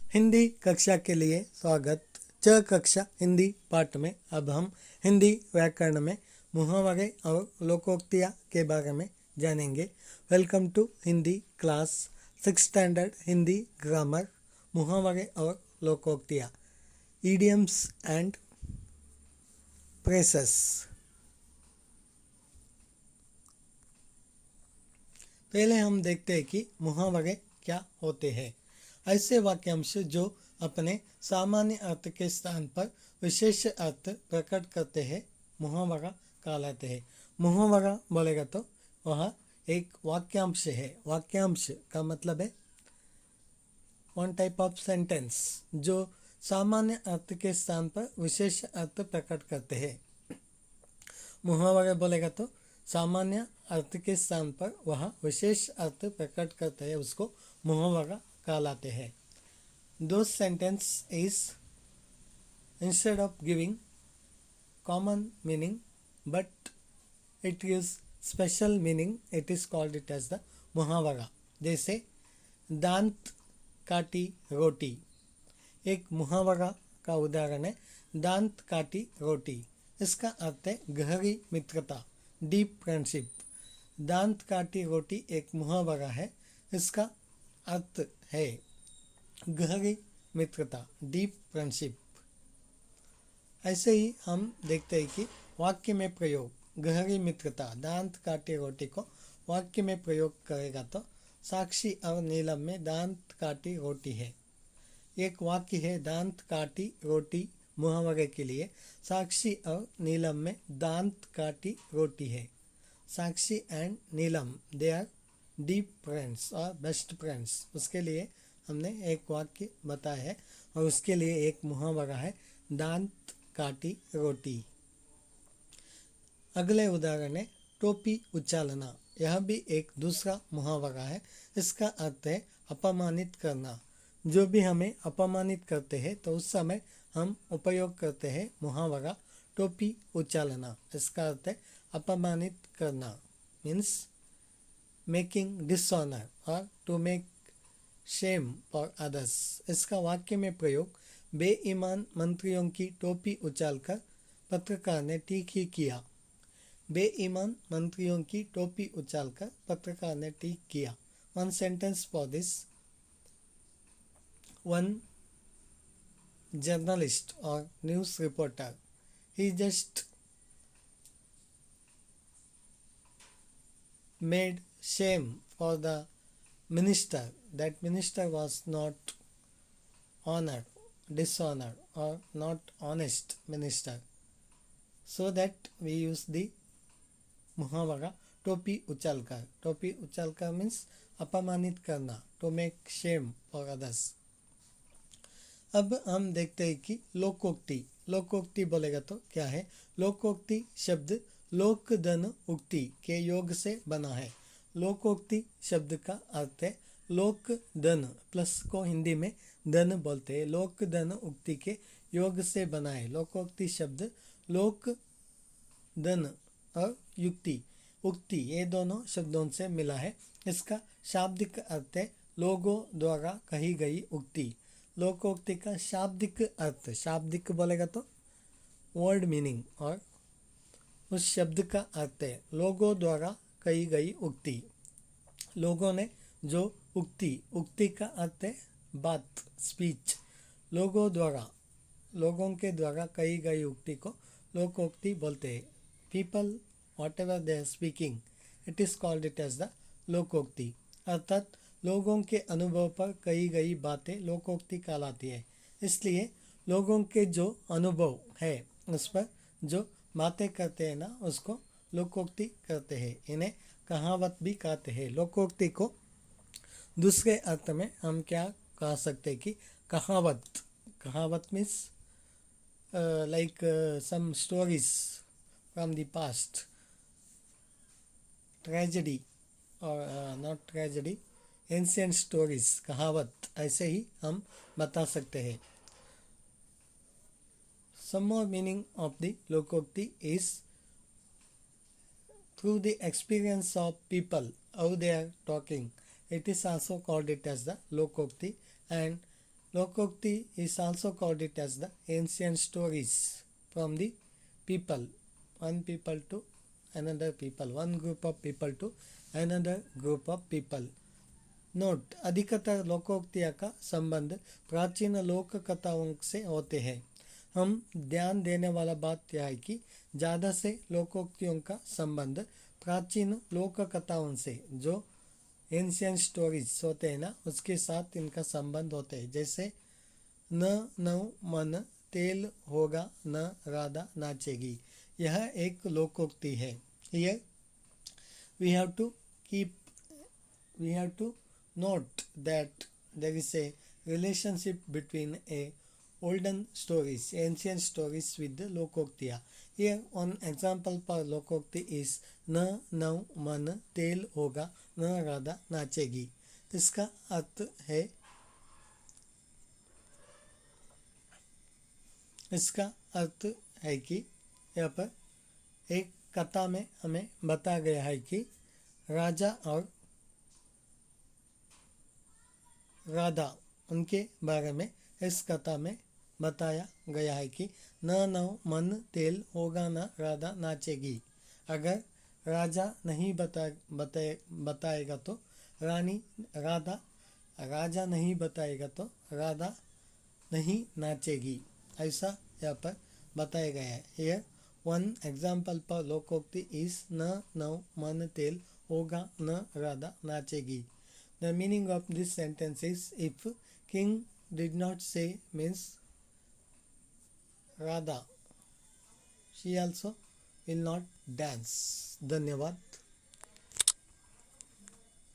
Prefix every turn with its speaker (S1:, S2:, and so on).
S1: हिंदी कक्षा के लिए स्वागत। च कक्षा हिंदी पाठ में अब हम हिंदी व्याकरण में मुहावरे और लोकोक्तियाँ के बारे में जानेंगे। Welcome to Hindi class 6 standard Hindi grammar. मुहावरे और लोकोक्तियाँ, इडियम्स एंड फ्रेजेस। पहले हम देखते हैं कि मुहावरे क्या होते हैं। ऐसे वाक्यांश जो अपने सामान्य अर्थ के स्थान पर विशेष अर्थ प्रकट करते हैं मुहावरा कहलाते हैं। मुहावरा बोलेगा तो वह एक वाक्यांश है। वाक्यांश का मतलब है वन टाइप ऑफ सेंटेंस जो सामान्य अर्थ के स्थान पर विशेष अर्थ प्रकट करते हैं। मुहावरा बोलेगा तो सामान्य अर्थ के स्थान पर वह विशेष अर्थ प्रकट करते हैं, उसको मुहावरा कहलाते हैं। Those sentence is instead of giving common meaning but it gives special meaning, it is called it as the मुहावरा। जैसे दांत काटी रोटी, एक मुहावरा का उदाहरण है दांत काटी रोटी। इसका अर्थ है गहरी मित्रता, डीप फ्रेंडशिप। दांत काटी रोटी एक मुहावरा है, इसका अर्थ है गहरी मित्रता, डीप फ्रेंडशिप। ऐसे ही हम देखते हैं कि वाक्य में प्रयोग, गहरी मित्रता, दांत काटी रोटी को वाक्य में प्रयोग करेगा तो साक्षी और नीलम में दांत काटी रोटी है। एक वाक्य है दांत काटी रोटी मुहावरे के लिए। साक्षी और नीलम में दांत काटी रोटी है। Sakshi and Neelam they are deep friends और बेस्ट फ्रेंड्स। उसके लिए हमने एक वाक्य बताया है और उसके लिए एक मुहावरा है दांत काटी रोटी। अगले उदाहरण है टोपी उछालना। यह भी एक दूसरा मुहावरा है। इसका अर्थ है अपमानित करना। जो भी हमें अपमानित करते हैं तो उस समय हम उपयोग करते हैं मुहावरा टोपी उछालना। इसका अर्थ है अपमानित करना, मीन्स मेकिंग डिसऑनर और to make shame for others. इसका वाक्य में प्रयोग बेईमान मंत्रियों की टोपी उछालकर पत्रकार ने ठीक ही किया। बेईमान मंत्रियों की टोपी उछालकर पत्रकार ने ठीक किया। One sentence for this. One journalist और news reporter, he just made shame for the minister. That minister was not honored, dishonored or not honest minister. So that we use the मुहावरा टोपी उछालकर। टोपी उछालकर मीन्स अपमानित करना, to make shame for others. अब हम देखते हैं कि लोकोक्ति। लोकोक्ति बोलेगा तो क्या है। लोकोक्ति शब्द लोक धन उक्ति के योग से बना है। लोकोक्ति शब्द का अर्थ है लोक धन, प्लस को हिंदी में धन बोलते हैं। लोक धन उक्ति के योग से बना है। लोकोक्ति शब्द लोक धन और युक्ति, उक्ति, ये दोनों शब्दों से मिला है। इसका शाब्दिक अर्थ है लोगों द्वारा कही गई उक्ति। लोकोक्ति का शाब्दिक अर्थ, शाब्दिक बोलेगा तो वर्ड मीनिंग, और उस शब्द का अर्थ है लोगों द्वारा कही गई उक्ति। लोगों ने जो उक्ति, उक्ति का अर्थ है बात, स्पीच। लोगों द्वारा, लोगों के द्वारा कही गई उक्ति को लोकोक्ति बोलते हैं। People whatever they are speaking, it is called it as the लोकोक्ति। अर्थात लोगों के अनुभव पर कही गई बातें लोकोक्ति कहलाती है। इसलिए लोगों के जो अनुभव है उस पर जो बातें करते हैं ना, उसको लोकोक्ति कहते हैं। इन्हें कहावत भी कहते हैं। लोकोक्ति को दूसरे अर्थ में हम क्या कह सकते हैं कि कहावत। कहावत means like some stories from the past, tragedy और नॉट ट्रेजेडी, एंशिएंट स्टोरीज, कहावत, ऐसे ही हम बता सकते हैं। Some more meaning of the lokokti is through the experience of people, how they are talking. It is also called it as the lokokti, and Lokokti is also called it as the ancient stories from the people, one people to another people, one group of people to another group of people. Note, अधिकतर लोकोक्तियों का संबंध प्राचीन लोक कथाओं से होते हैं। हम ध्यान देने वाला बात यह है कि ज़्यादा से लोकोक्तियों का संबंध प्राचीन लोक कथाओं से, जो एंशियंट स्टोरीज होते हैं ना, उसके साथ इनका संबंध होते हैं। जैसे न नौ मन तेल होगा न राधा नाचेगी, यह एक लोकोक्ति है। Here we have to keep we have to note that there is a relationship between a olden stories, ancient stories with the lokoktiya. Here one example for lokokti is न नौ मन तेल होगा न राधा नाचेगी। इसका अर्थ है, इसका अर्थ है कि यहाँ पर एक कथा में हमें बताया गया है कि राजा और राधा, उनके बारे में इस कथा में बताया गया है कि न नौ मन तेल होगा न राधा नाचेगी। अगर राजा नहीं बताएगा तो रानी राधा, राजा नहीं बताएगा तो राधा नहीं नाचेगी, ऐसा यहाँ पर बताया गया है। Here one example for लोकोक्ति is न नौ मन तेल होगा न Radha नाचेगी। The meaning of this sentence is, if king did not say means Radha, she also will not dance. धन्यवाद।